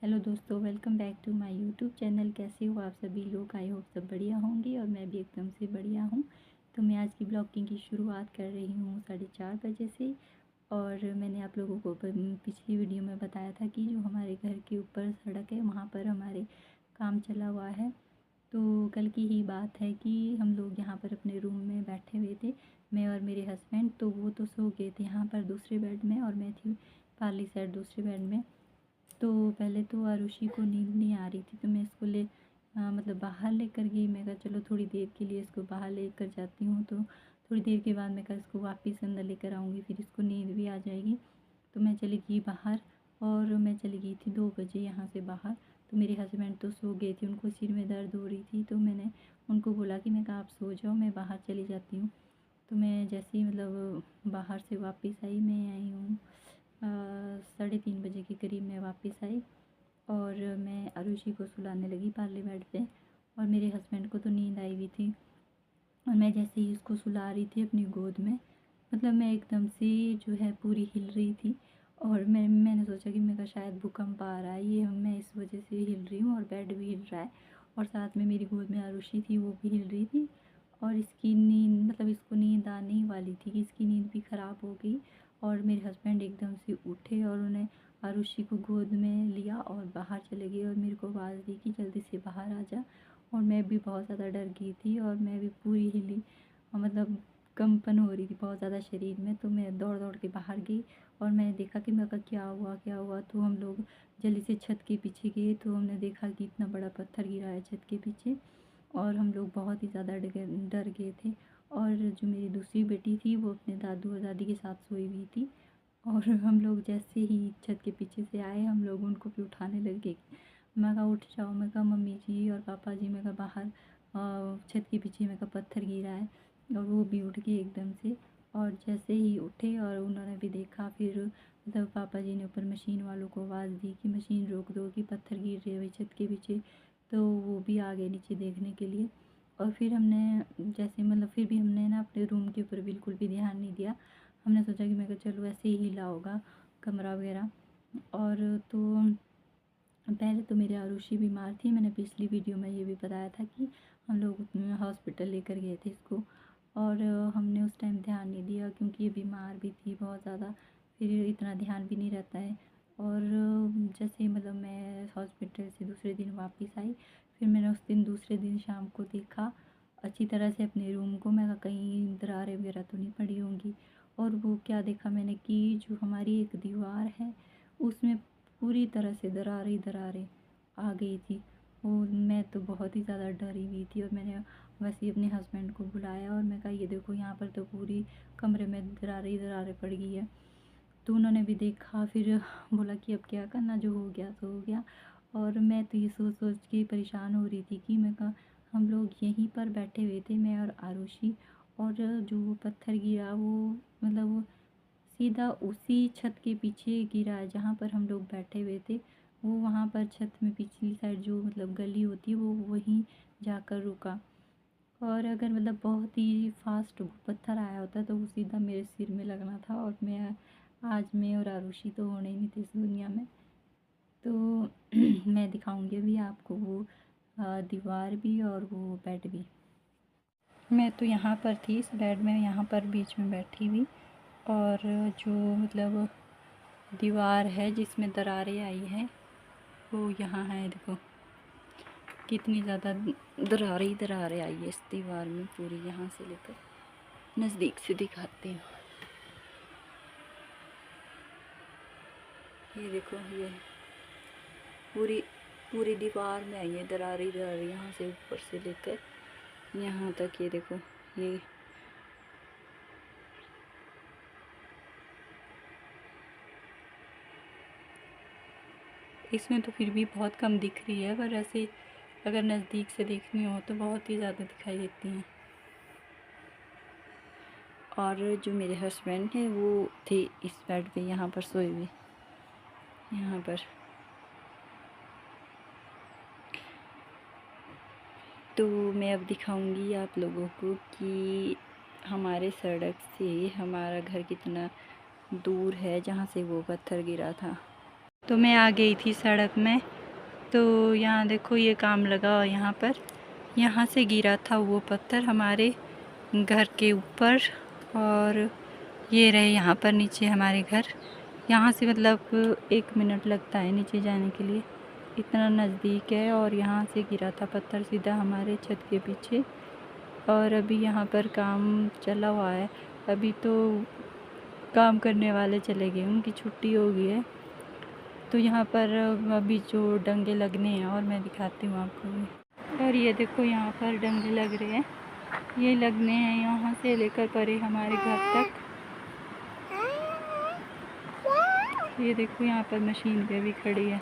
Hello दोस्तों, welcome back to my YouTube channel. कैसे हो आप सभी लोग? आई होप सब बढ़िया होंगे और मैं भी एकदम से बढ़िया हूँ। तो मैं आज की ब्लॉगिंग की शुरुआत कर रही हूँ 4:30 बजे से। और मैंने आप लोगों को पिछली वीडियो में बताया था कि जो हमारे घर के ऊपर सड़क है वहाँ पर हमारे काम चला हुआ है। तो कल की ही बात है कि हम लोग यहाँ पर अपने रूम में बैठे हुए थे, मैं और मेरे हस्बैंड। तो वो तो सो गए थे यहाँ पर दूसरे बेड में और मैं थी पार्ली साइड दूसरे बेड में। तो पहले तो आरुषि को नींद नहीं आ रही थी, तो मैं इसको मतलब बाहर लेकर गई। मैं कहा चलो थोड़ी देर के लिए इसको बाहर लेकर जाती हूँ, तो थोड़ी देर के बाद मैं कहा इसको वापस अंदर लेकर आऊँगी, फिर इसको नींद भी आ जाएगी। तो मैं चली गई बाहर और मैं चली गई थी 2 बजे यहाँ से बाहर। तो मेरे हस्बैंड तो सो गए थे, उनको सिर में दर्द हो रही थी, तो मैंने उनको बोला कि मैं कहा आप सो जाओ, मैं बाहर चली जाती हूँ। तो मैं जैसे ही मतलब बाहर से वापस आई, मैं आई हूँ 3:30 बजे के करीब मैं वापस आई और मैं आरुषि को सुलाने लगी पार्ले बेड पे। और मेरे हस्बैंड को तो नींद आई हुई थी और मैं जैसे ही उसको सुला रही थी अपनी गोद में, मतलब मैं एकदम से जो है पूरी हिल रही थी। और मैंने सोचा कि मेरा शायद भूकंप आ रहा है, ये मैं इस वजह से हिल रही हूँ और बेड भी हिल रहा है। और साथ में मेरी गोद में आरुषि थी, वो भी हिल रही थी। और इसकी नींद मतलब इसको नींद आने ही वाली थी कि इसकी नींद भी ख़राब हो गई। और मेरे हस्बैंड एकदम से उठे और उन्हें आरुषि को गोद में लिया और बाहर चले गए और मेरे को आवाज़ दी कि जल्दी से बाहर आ जा। और मैं भी बहुत ज़्यादा डर गई थी और मैं भी पूरी हिली, मतलब कंपन हो रही थी बहुत ज़्यादा शरीर में। तो मैं दौड़ दौड़ के बाहर गई और मैंने देखा कि मैं कहा क्या हुआ क्या हुआ। तो हम लोग जल्दी से छत के पीछे गए, तो हमने देखा कि इतना बड़ा पत्थर गिरा है छत के पीछे। और हम लोग बहुत ही ज़्यादा डर गए थे। और जो मेरी दूसरी बेटी थी वो अपने दादू और दादी के साथ सोई हुई थी। और हम लोग जैसे ही छत के पीछे से आए, हम लोग उनको भी उठाने लगे। मैं कहा उठ जाओ, मैं कहा मम्मी जी और पापा जी, मैं कहा बाहर छत के पीछे मैं कहा पत्थर गिरा है। और वो भी उठ गए एकदम से। और जैसे ही उठे और उन्होंने भी देखा, फिर मतलब पापा जी ने ऊपर मशीन वालों को आवाज़ दी कि मशीन रोक दो कि पत्थर गिर रहे हुए छत के पीछे। तो वो भी आ गए नीचे देखने के लिए। और फिर हमने जैसे मतलब फिर भी हमने ना अपने रूम के ऊपर बिल्कुल भी ध्यान नहीं दिया। हमने सोचा कि मैं कहा चलो ऐसे ही हिला होगा कमरा वगैरह। और तो पहले तो मेरी आरुषि बीमार थी, मैंने पिछली वीडियो में ये भी बताया था कि हम लोग हॉस्पिटल लेकर गए थे इसको। और हमने उस टाइम ध्यान नहीं दिया क्योंकि ये बीमार भी थी बहुत ज़्यादा, फिर इतना ध्यान भी नहीं रहता है। और जैसे ही मतलब मैं हॉस्पिटल से दूसरे दिन वापस आई, फिर मैंने उस दिन दूसरे दिन शाम को देखा अच्छी तरह से अपने रूम को। मैं कहा कहीं दरारें वगैरह तो नहीं पड़ी होंगी। और वो क्या देखा मैंने कि जो हमारी एक दीवार है उसमें पूरी तरह से दरारें आ गई थी। वो मैं तो बहुत ही ज़्यादा डरी हुई थी और मैंने वैसे ही अपने हस्बैंड को बुलाया और मैं कहा ये देखो यहाँ पर तो पूरी कमरे में दरारें पड़ गई है। तो उन्होंने भी देखा, फिर बोला कि अब क्या करना, जो हो गया सो हो गया। और मैं तो ये सोच सोच के परेशान हो रही थी कि मैं कहा हम लोग यहीं पर बैठे हुए थे, मैं और आरुषि। और जो वो पत्थर गिरा वो मतलब वो सीधा उसी छत के पीछे गिरा है जहाँ पर हम लोग बैठे हुए थे। वो वहाँ पर छत में पिछली साइड जो मतलब गली होती है वो वहीं जाकर रुका। और अगर मतलब बहुत ही फास्ट वो पत्थर आया होता तो वो सीधा मेरे सिर में लगना था और मैं और आरुषि तो होने ही नहीं थे इस दुनिया में। तो मैं दिखाऊंगी अभी आपको वो दीवार भी और वो बेड भी। मैं तो यहाँ पर थी इस बेड में, यहाँ पर बीच में बैठी हुई। और जो मतलब दीवार है जिसमें दरारें आई हैं वो यहाँ है। देखो कितनी ज़्यादा दरारें आई है इस दीवार में पूरी, यहाँ से लेकर नज़दीक से दिखाती हूँ। ये देखो ये पूरी पूरी दीवार में आई है दरारें यहाँ से ऊपर से लेकर यहाँ तक। ये देखो ये इसमें तो फिर भी बहुत कम दिख रही है, पर ऐसे अगर नज़दीक से देखनी हो तो बहुत ही ज़्यादा दिखाई देती हैं। और जो मेरे हस्बैंड हैं वो थे इस बेड पे यहाँ पर सोए हुए, यहाँ पर। तो मैं अब दिखाऊंगी आप लोगों को कि हमारे सड़क से हमारा घर कितना दूर है जहाँ से वो पत्थर गिरा था। तो मैं आ गई थी सड़क में तो यहाँ देखो ये काम लगा यहाँ पर, यहाँ से गिरा था वो पत्थर हमारे घर के ऊपर, और ये रहे यहाँ पर नीचे हमारे घर। यहाँ से मतलब 1 मिनट लगता है नीचे जाने के लिए, इतना नज़दीक है। और यहाँ से गिरा था पत्थर सीधा हमारे छत के पीछे। और अभी यहाँ पर काम चला हुआ है, अभी तो काम करने वाले चले गए, उनकी छुट्टी हो गई है। तो यहाँ पर अभी जो डंगे लगने हैं, और मैं दिखाती हूँ आपको भी। और ये देखो यहाँ पर डंगे लग रहे हैं, ये लगने हैं यहाँ से लेकर परे हमारे घर तक। ये देखो यहाँ पर मशीन पे भी खड़ी है।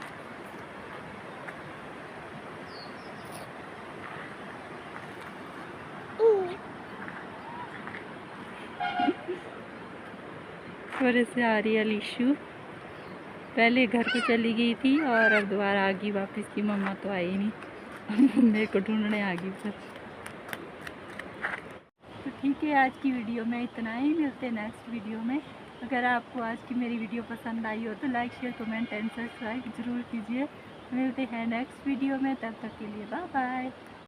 और ऐसे आ रही है लीशु, पहले घर को चली गई थी और अब दोबारा आ गई वापस की। मम्मा तो आई नहीं, मेरे को ढूंढने आ गई फिर। तो ठीक है, आज की वीडियो में इतना ही, मिलते हैं नेक्स्ट वीडियो में। अगर आपको आज की मेरी वीडियो पसंद आई हो तो like share comment and subscribe ज़रूर कीजिए। मिलते हैं नेक्स्ट वीडियो में, तब तक के लिए बाय बाय।